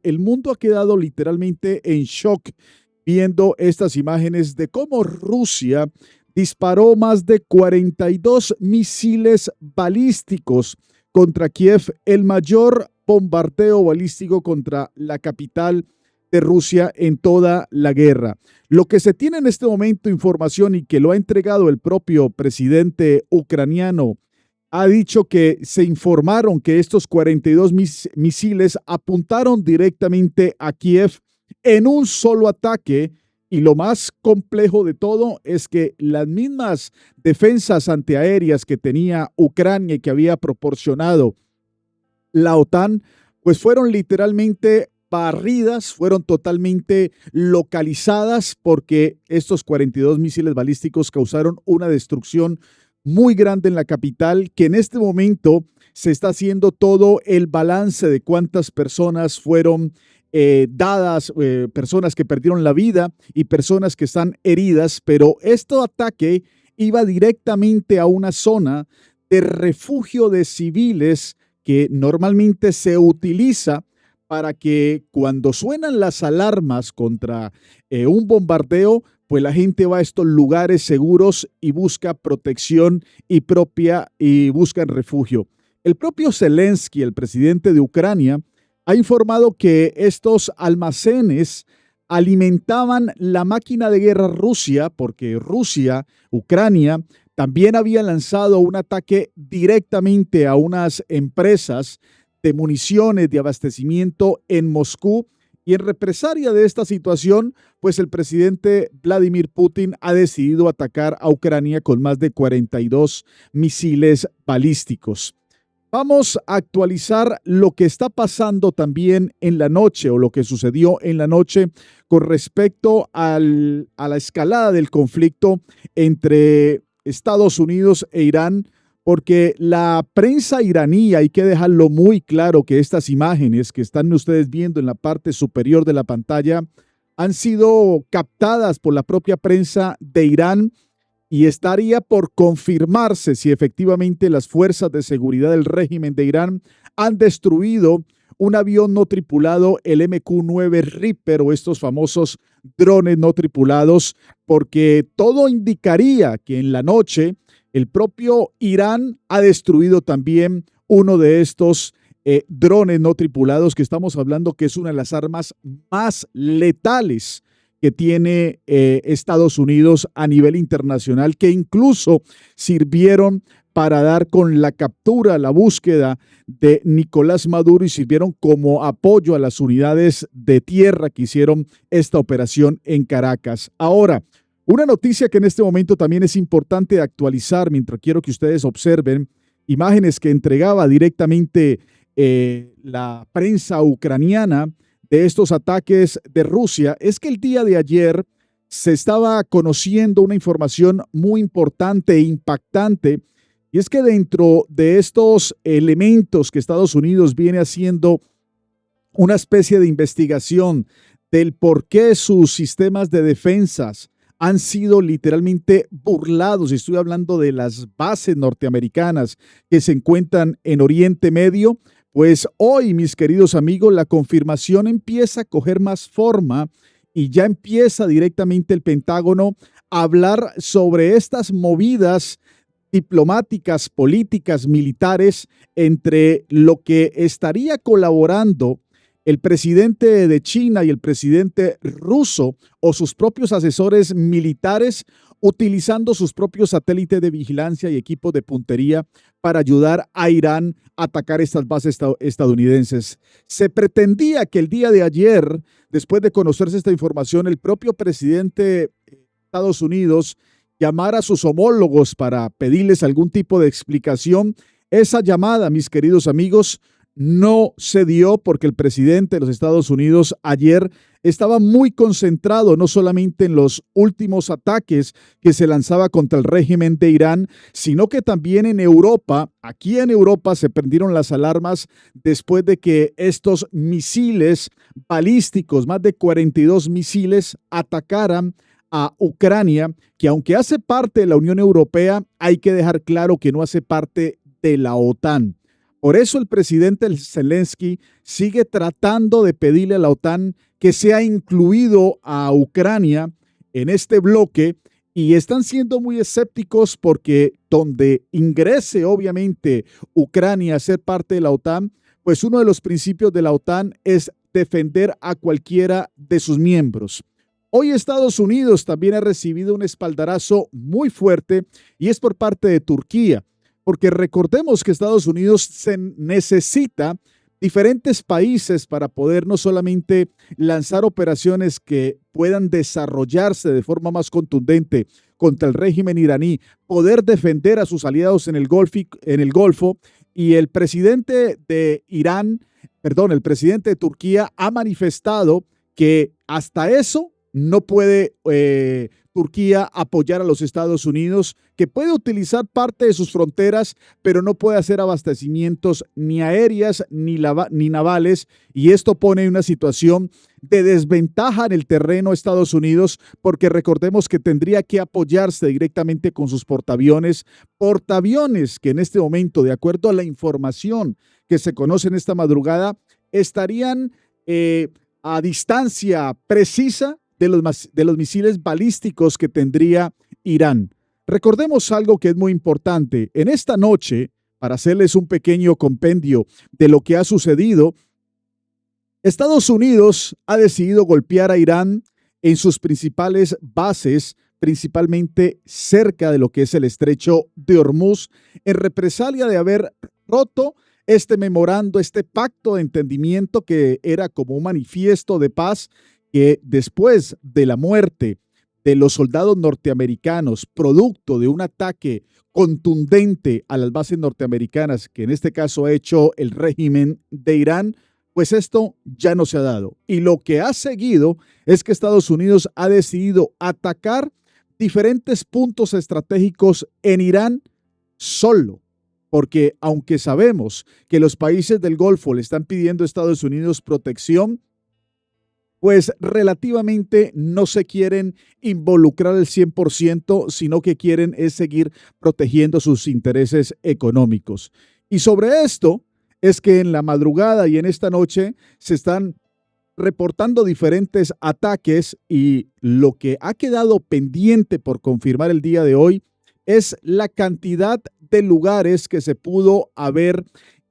El mundo ha quedado literalmente en shock viendo estas imágenes de cómo Rusia disparó más de 42 misiles balísticos contra Kiev, el mayor bombardeo balístico contra la capital de Rusia en toda la guerra. Lo que se tiene en este momento información y que lo ha entregado el propio presidente ucraniano ha dicho que se informaron que estos 42 misiles apuntaron directamente a Kiev en un solo ataque, y lo más complejo de todo es que las mismas defensas antiaéreas que tenía Ucrania y que había proporcionado la OTAN, pues fueron literalmente barridas, fueron totalmente localizadas porque estos 42 misiles balísticos causaron una destrucción muy grande en la capital, que en este momento se está haciendo todo el balance de cuántas personas fueron personas que perdieron la vida y personas que están heridas, pero este ataque iba directamente a una zona de refugio de civiles que normalmente se utiliza para que cuando suenan las alarmas contra un bombardeo, pues la gente va a estos lugares seguros y busca protección y buscan refugio. El propio Zelensky, el presidente de Ucrania, ha informado que estos almacenes alimentaban la máquina de guerra Rusia, porque Ucrania, también había lanzado un ataque directamente a unas empresas de municiones, de abastecimiento en Moscú. Y en represalia de esta situación, pues el presidente Vladimir Putin ha decidido atacar a Ucrania con más de 42 misiles balísticos. Vamos a actualizar lo que está pasando también en la noche, o lo que sucedió en la noche con respecto a la escalada del conflicto entre Estados Unidos e Irán, porque la prensa iraní, hay que dejarlo muy claro que estas imágenes que están ustedes viendo en la parte superior de la pantalla han sido captadas por la propia prensa de Irán, y estaría por confirmarse si efectivamente las fuerzas de seguridad del régimen de Irán han destruido un avión no tripulado, el MQ-9 Reaper, o estos famosos drones no tripulados, porque todo indicaría que en la noche el propio Irán ha destruido también uno de estos drones no tripulados, que estamos hablando que es una de las armas más letales que tiene Estados Unidos a nivel internacional, que incluso sirvieron para dar con la captura, la búsqueda de Nicolás Maduro, y sirvieron como apoyo a las unidades de tierra que hicieron esta operación en Caracas. Ahora, una noticia que en este momento también es importante actualizar, mientras quiero que ustedes observen imágenes que entregaba directamente la prensa ucraniana de estos ataques de Rusia, es que el día de ayer se estaba conociendo una información muy importante e impactante, y es que dentro de estos elementos que Estados Unidos viene haciendo una especie de investigación del por qué sus sistemas de defensas han sido literalmente burlados, y estoy hablando de las bases norteamericanas que se encuentran en Oriente Medio, pues hoy, mis queridos amigos, la confirmación empieza a coger más forma, y ya empieza directamente el Pentágono a hablar sobre estas movidas diplomáticas, políticas, militares, entre lo que estaría colaborando el presidente de China y el presidente ruso, o sus propios asesores militares, utilizando sus propios satélites de vigilancia y equipos de puntería para ayudar a Irán a atacar estas bases estadounidenses. Se pretendía que el día de ayer, después de conocerse esta información, el propio presidente de Estados Unidos llamara a sus homólogos para pedirles algún tipo de explicación. Esa llamada, mis queridos amigos, no se dio, porque el presidente de los Estados Unidos ayer estaba muy concentrado no solamente en los últimos ataques que se lanzaba contra el régimen de Irán, sino que también en Europa. Aquí en Europa se prendieron las alarmas después de que estos misiles balísticos, más de 42 misiles, atacaran a Ucrania, que aunque hace parte de la Unión Europea, hay que dejar claro que no hace parte de la OTAN. Por eso el presidente Zelensky sigue tratando de pedirle a la OTAN que sea incluido a Ucrania en este bloque y están siendo muy escépticos porque donde ingrese obviamente Ucrania a ser parte de la OTAN, pues uno de los principios de la OTAN es defender a cualquiera de sus miembros. Hoy Estados Unidos también ha recibido un espaldarazo muy fuerte y es por parte de Turquía, porque recordemos que Estados Unidos se necesita diferentes países para poder no solamente lanzar operaciones que puedan desarrollarse de forma más contundente contra el régimen iraní, poder defender a sus aliados en el Golfo y el presidente de Irán, perdón, el presidente de Turquía ha manifestado que hasta eso no puede Turquía apoyar a los Estados Unidos, que puede utilizar parte de sus fronteras, pero no puede hacer abastecimientos ni aéreas ni navales, y esto pone en una situación de desventaja en el terreno a Estados Unidos, porque recordemos que tendría que apoyarse directamente con sus portaaviones que en este momento, de acuerdo a la información que se conoce en esta madrugada, estarían a distancia precisa de los misiles balísticos que tendría Irán. Recordemos algo que es muy importante. En esta noche, para hacerles un pequeño compendio de lo que ha sucedido, Estados Unidos ha decidido golpear a Irán en sus principales bases, principalmente cerca de lo que es el estrecho de Hormuz, en represalia de haber roto este memorando, este pacto de entendimiento que era como un manifiesto de paz que después de la muerte de los soldados norteamericanos, producto de un ataque contundente a las bases norteamericanas, que en este caso ha hecho el régimen de Irán, pues esto ya no se ha dado. Y lo que ha seguido es que Estados Unidos ha decidido atacar diferentes puntos estratégicos en Irán solo. Porque aunque sabemos que los países del Golfo le están pidiendo a Estados Unidos protección, pues relativamente no se quieren involucrar al 100%, sino que quieren es seguir protegiendo sus intereses económicos. Y sobre esto es que en la madrugada y en esta noche se están reportando diferentes ataques y lo que ha quedado pendiente por confirmar el día de hoy es la cantidad de lugares que se pudo haber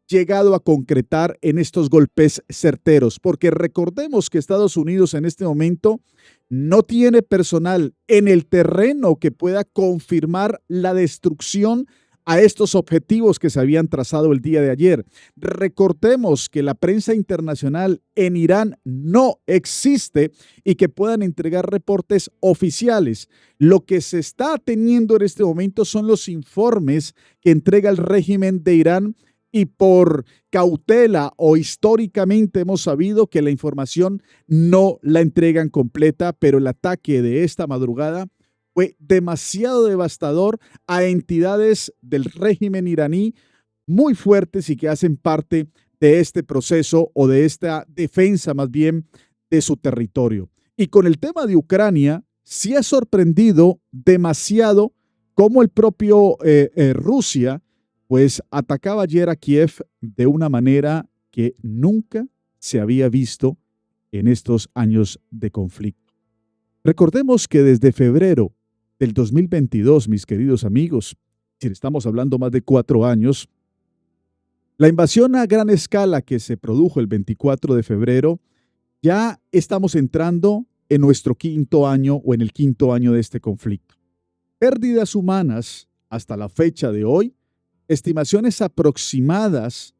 llegado a concretar en estos golpes certeros, porque recordemos que Estados Unidos en este momento no tiene personal en el terreno que pueda confirmar la destrucción a estos objetivos que se habían trazado el día de ayer. Recordemos que la prensa internacional en Irán no existe y que puedan entregar reportes oficiales. Lo que se está teniendo en este momento son los informes que entrega el régimen de Irán y por cautela o históricamente hemos sabido que la información no la entregan completa, pero el ataque de esta madrugada fue demasiado devastador a entidades del régimen iraní muy fuertes y que hacen parte de este proceso o de esta defensa más bien de su territorio. Y con el tema de Ucrania, sí ha sorprendido demasiado cómo el propio Rusia pues atacaba ayer a Kiev de una manera que nunca se había visto en estos años de conflicto. Recordemos que desde febrero del 2022, mis queridos amigos, si estamos hablando más de 4 años, la invasión a gran escala que se produjo el 24 de febrero, ya estamos entrando en nuestro 5.º año o en el 5.º año de este conflicto. Pérdidas humanas hasta la fecha de hoy, estimaciones aproximadas,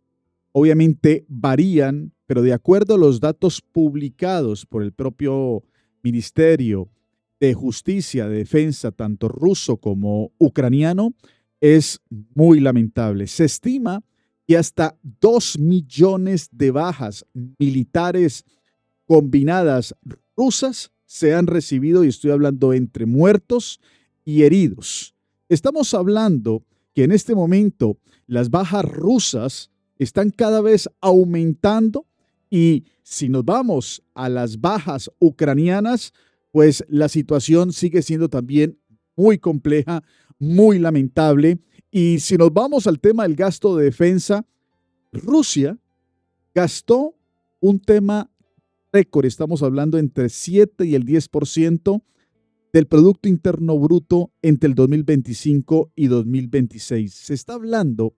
obviamente varían, pero de acuerdo a los datos publicados por el propio Ministerio de Justicia, de Defensa, tanto ruso como ucraniano, es muy lamentable. Se estima que hasta 2 millones de bajas militares combinadas rusas se han recibido, y estoy hablando entre muertos y heridos. Estamos hablando que en este momento las bajas rusas están cada vez aumentando y si nos vamos a las bajas ucranianas, pues la situación sigue siendo también muy compleja, muy lamentable. Y si nos vamos al tema del gasto de defensa, Rusia gastó un tema récord, estamos hablando entre 7 y el 10% del Producto Interno Bruto entre el 2025 y 2026. Se está hablando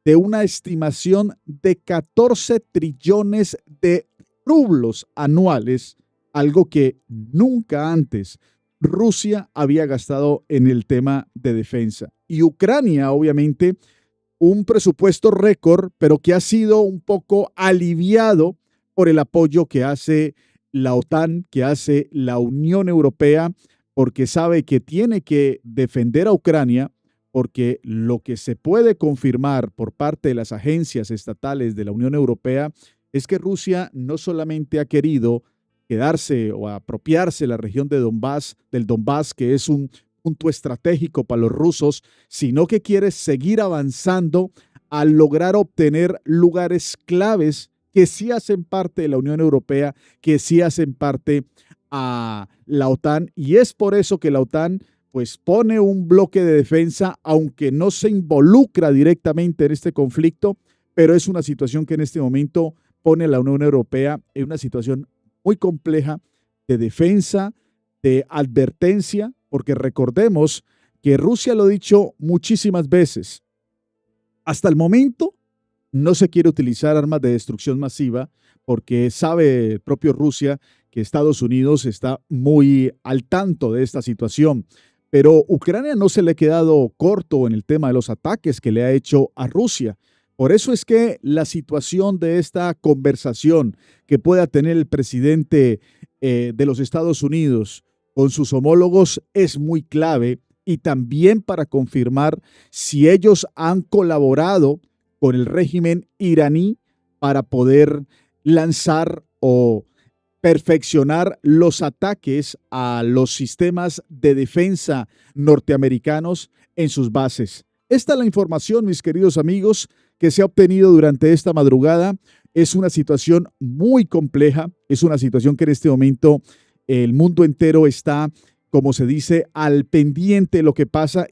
de una estimación de 14 trillones de rublos anuales, algo que nunca antes Rusia había gastado en el tema de defensa. Y Ucrania, obviamente, un presupuesto récord, pero que ha sido un poco aliviado por el apoyo que hace la OTAN, que hace la Unión Europea, porque sabe que tiene que defender a Ucrania, porque lo que se puede confirmar por parte de las agencias estatales de la Unión Europea es que Rusia no solamente ha querido quedarse o apropiarse la región de Donbass, del Donbass, que es un punto estratégico para los rusos, sino que quiere seguir avanzando a lograr obtener lugares claves que sí hacen parte de la Unión Europea, que sí hacen parte a la OTAN, y es por eso que la OTAN pues pone un bloque de defensa, aunque no se involucra directamente en este conflicto, pero es una situación que en este momento pone a la Unión Europea en una situación muy compleja de defensa, de advertencia, porque recordemos que Rusia lo ha dicho muchísimas veces. Hasta el momento no se quiere utilizar armas de destrucción masiva porque sabe el propio Rusia que Estados Unidos está muy al tanto de esta situación. Pero Ucrania no se le ha quedado corto en el tema de los ataques que le ha hecho a Rusia. Por eso es que la situación de esta conversación que pueda tener el presidente de los Estados Unidos con sus homólogos es muy clave, y también para confirmar si ellos han colaborado con el régimen iraní para poder lanzar o perfeccionar los ataques a los sistemas de defensa norteamericanos en sus bases. Esta es la información, mis queridos amigos, que se ha obtenido durante esta madrugada. Es una situación muy compleja, es una situación que en este momento el mundo entero está, como se dice, al pendiente de lo que pasa.